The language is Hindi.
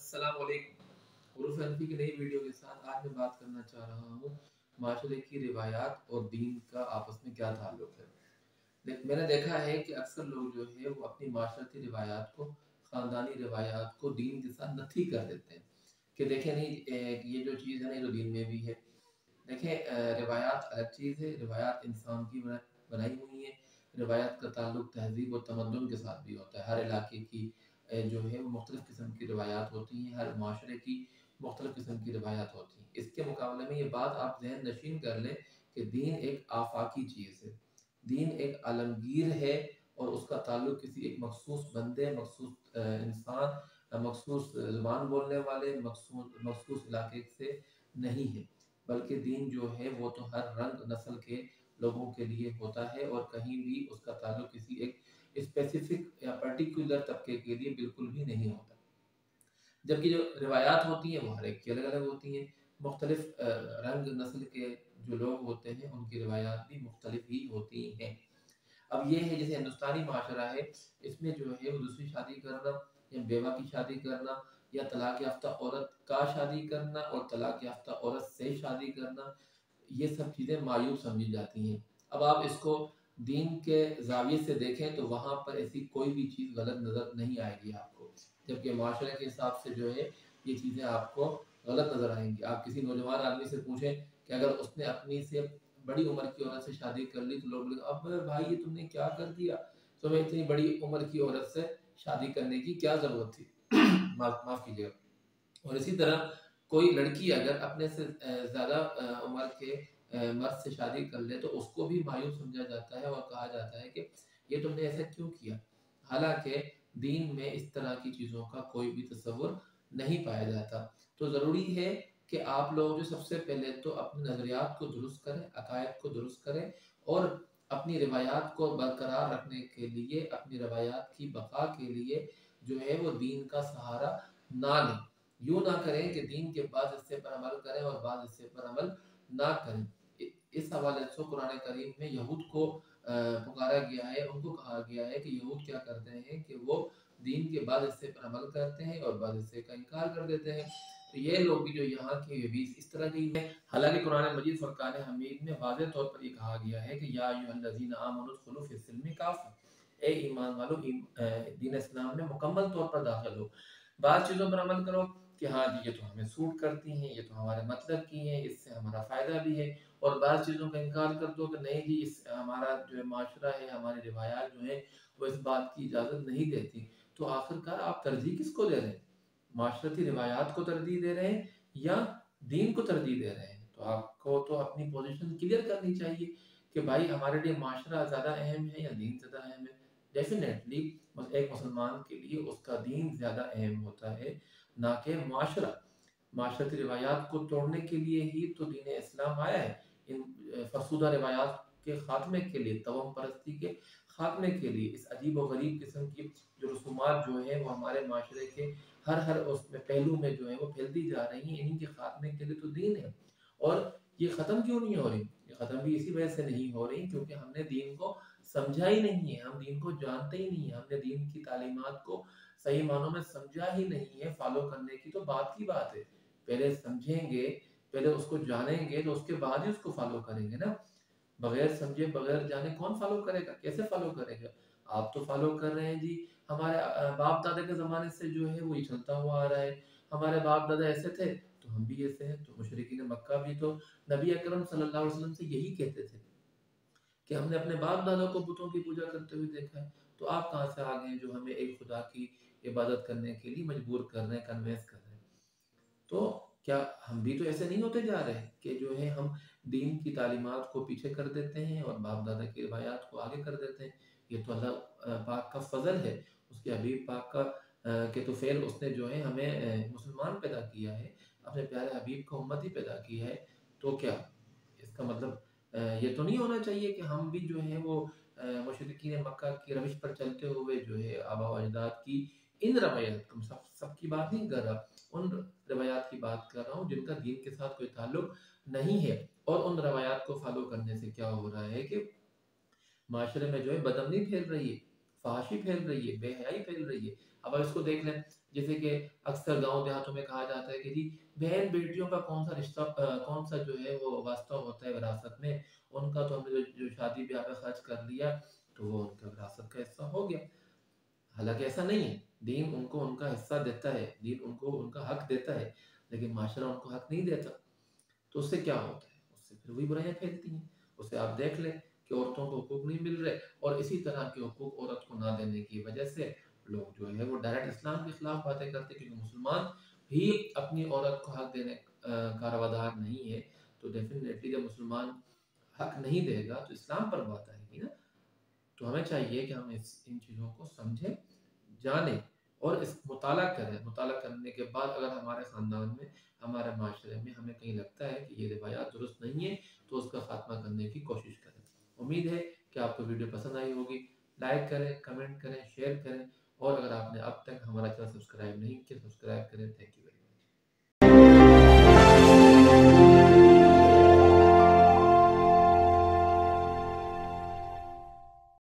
अस्सलाम वालेकुम। उर्फ हनफी की नई वीडियो के साथ आज मैं बात करना चाह रहा हूँ माशरे की रिवायात और दीन का आपस में क्या ताल्लुक है। मैंने देखा है कि अक्सर लोग जो है वो अपनी माशरती रिवायात को, ख़ानदानी रिवायात को दीन के साथ नथी कर देते हैं कि देखें नहीं, ये जो चीज़ है ना, ये तो दीन में भी है। देखें, रिवायात अलग चीज़ है। रिवायात इंसान की बनाई हुई है। रिवायात का ताल्लुक तहज़ीब और तमद्दुन के साथ भी होता है। हर इलाके की जो है वो मुख्तलिफ़ किस्म की रिवायात होती हैं। हर माशरे की मुख्तलिफ़ किस्म की रिवायात होती हैं। इसके मुकाबले में ये बात आप ज़हन नशीन कर लें कि दीन एक आफाकी चीज़ है। दीन एक आलमगीर है और उसका ताल्लुक किसी एक मखसूस बंदे, मखसूस इंसान, मखसूस ज़ुबान बोलने वाले, मखसूस इलाके से नहीं है। बल्कि दीन जो है वो तो हर रंग नस्ल के लोगों के लिए होता है और कहीं भी उसका ताल्लुक किसी एक स्पेसिफिक या पर्टिकुलर तबके के लिए बिल्कुल भी नहीं होता। जबकि जो रिवायात होती हैं वो हर एक की अलग अलग होती हैं। मुख्तलिफ रंग नस्ल के जो लोग होते हैं उनकी रिवायात भी मुख्तलिफ ही होती हैं। अब ये है, जैसे हिंदुस्तानी माशरा है, इसमें जो है वो दूसरी शादी करना या बेवा की शादी करना या तलाक याफ्ता औरत का शादी करना और तलाक याफ्ता औरत से शादी करना, ये सब चीज़ें मायूब समझी जाती हैं। अब आप इसको दीन के ज़ाविये से देखें तो वहाँ पर ऐसी कोई भी चीज़ गलत नज़र नहीं आएगी आपको, जबकि माशरे के हिसाब से जो है ये चीज़ें आपको गलत नज़र आएंगी। आप किसी नौजवान आदमी से पूछें कि अगर उसने अपनी से बड़ी उम्र की औरत से शादी कर ली तो लोग बोलेंगे, अब भाई ये तुमने क्या कर दिया, तुम्हें इतनी बड़ी उम्र की औरत से शादी करने की क्या ज़रूरत थी। माफ़ कीजिएगा। और इसी तरह कोई लड़की अगर अपने से ज़्यादा उम्र के मर्द से शादी कर ले तो उसको भी मायूब समझा जाता है और कहा जाता है कि ये तुमने ऐसा क्यों किया। हालांकि दीन में इस तरह की चीज़ों का कोई भी तस्वुर नहीं पाया जाता। तो ज़रूरी है कि आप लोग जो सबसे पहले तो अपने नज़रियात को दुरुस्त करें, अकायद को दुरुस्त करें और अपनी रिवायात को बरकरार रखने के लिए, अपनी रिवायात की बका के लिए जो है वो दीन का सहारा ना लें। यूँ ना करें कि दीन के बाद हिस्से पर अमल करें और बाद हिस्से पर अमल ना करें। इस हवाले से कुरान करीम में यहूद को पुकारा गया है, उनको कहा गया है कि यहूद क्या करते हैं कि वो दीन के बाद हिस्से पर अमल करते हैं और बाद हिस्से का इनकार कर देते हैं। तो ये लोग भी जो यहाँ के भी इस तरह की है। हालांकि कुरान मजीद फुरकान हमीद में वाज़ेह तौर पर ये कहा गया है कि या अय्युहल्लज़ीना आमनू उदखुलू फ़िस्सिल्मि काफ़ा, ए ईमान वालों, दीन इस्लाम में मुकम्मल तौर पर दाखिल हो। बाद चीज़ों पर अमल करो कि हाँ जी, ये तो हमें सूट करती हैं, ये तो हमारे मतलब की हैं, इससे हमारा फ़ायदा भी है। और बाद चीज़ों का इनकार कर दो कि नहीं जी, इस हमारा जो माशरा है, हमारी रिवायात जो है वो इस बात की इजाज़त नहीं देती। तो आखिरकार आप तरजीह किसको दे रहे हैं? माशरती रिवायात को तरजीह दे रहे हैं या दीन को तरजीह दे रहे हैं? तो आपको तो अपनी पोजीशन क्लियर करनी चाहिए कि भाई हमारे लिए माशरा ज़्यादा अहम है या दीन ज़्यादा अहम है। डेफिनेटली एक मुसलमान के लिए उसका दीन ज़्यादा अहम होता है, ना कि माशरा। माशरती रिवायात को तोड़ने के लिए ही तो दीन इस्लाम आया है। इन फरसुदा रिवायात के ख़ात्मे के लिए, तवम परस्ती के ख़ात्मे के लिए, इस अजीब व गरीब किस्म की जो रसूमात जो है वो हमारे माशरे के हर हर उसमें पहलू में जो है वो फैलती जा रही हैं, इन्हीं के ख़ात्मे के लिए तो दीन है। और ये ख़त्म क्यों नहीं हो रही? ये ख़त्म भी इसी वजह से नहीं हो रही क्योंकि हमने दीन को समझा ही नहीं है, हम दीन को जानते ही नहीं है, हमने दीन की तालीमात को सही मानों में समझा ही नहीं है। फॉलो करने की तो बात की बात है, पहले समझेंगे, पहले उसको जानेंगे तो उसके बाद ही उसको फॉलो करेंगे ना। बगैर समझे बगैर जाने कौन फॉलो करेगा, कैसे फॉलो करेगा? आप तो फॉलो कर रहे हैं जी, हमारे बाप दादा के ज़माने से जो है वो ये चलता हुआ आ रहा है। हमारे बाप दादा ऐसे थे तो हम भी ऐसे हैं। तो मुशरिकीन मक्का भी तो नबी अकरम सल्लल्लाहु अलैहि वसल्लम से यही कहते थे कि हमने अपने बाप दादा को बुतों की पूजा करते हुए देखा है। तो आप कहाँ से आ गए हैं जो हमें एक खुदा की इबादत करने के लिए मजबूर कर रहे हैं, कन्वेंस कर रहे हैं। तो क्या हम भी तो ऐसे नहीं होते जा रहे हैं कि जो है हम दीन की तालीमात को पीछे कर देते हैं और बाप दादा की रिवायात को आगे कर देते हैं। ये तो अल्लाह पाक का फजल है, उसके हबीब पाक का के तो फेल उसने जो है हमें मुसलमान पैदा किया है, अपने प्यारे हबीब को उम्मती पैदा की है। तो क्या इसका मतलब ये तो नहीं होना चाहिए कि हम भी जो है वो मुशरिकीन मक्का की रविश पर चलते हुए जो है आबा व अजदाद की इन रवायात, तुम सबकी बात नहीं कर रहा, उन रवायात की बात कर रहा हूँ जिनका दीन के साथ कोई ताल्लुक नहीं है। और उन रवायात को फॉलो करने से क्या हो रहा है कि माशरे में जो है बदअमनी फैल रही है, फहाशी फैल रही है, बेहयाई फैल रही है। अब आप इसको देख लें, जैसे कि अक्सर गाँव देहातों में कहा जाता है कि जी बहन-बेटियों का कौन-सा रिश्ता कौन-सा जो है वो वास्ता होता है विरासत में, उनका तो हमने जो जो शादी-ब्याह पे खर्च कर लिया, तो वो उनका विरासत का हिस्सा हो गया। हालाँकि ऐसा नहीं है, दीन उनको उनका हिस्सा देता है, दीन उनको उनका हक देता है, लेकिन माशरा उनको हक नहीं देता। तो उससे क्या होता है? उससे फिर वही बुराइयाँ फैलती हैं। उससे आप देख लें कि औरतों को हकूक नहीं मिल रहे और इसी तरह के हकूक औरत को ना देने की वजह से लोग जो है वो डायरेक्ट इस्लाम के खिलाफ बातें करते हैं, क्योंकि मुसलमान भी अपनी औरत को हक देने का रवादार नहीं है। तो डेफ़िनेटली जब मुसलमान हक नहीं देगा तो इस्लाम पर बात आएगी ना। तो हमें चाहिए कि हम इस इन चीज़ों को समझें, जानें और इस मुताला करें। मुताला करने के बाद अगर हमारे ख़ानदान में, हमारे माशरे में हमें कहीं लगता है कि ये रिवायात दुरुस्त नहीं है, तो उसका ख़ात्मा करने की कोशिश करें। उम्मीद है कि आपको वीडियो पसंद आई होगी। लाइक करें, कमेंट करें, शेयर करें और अगर आपने अब तक हमारा चैनल सब्सक्राइब नहीं किया, सब्सक्राइब करें। Thank you.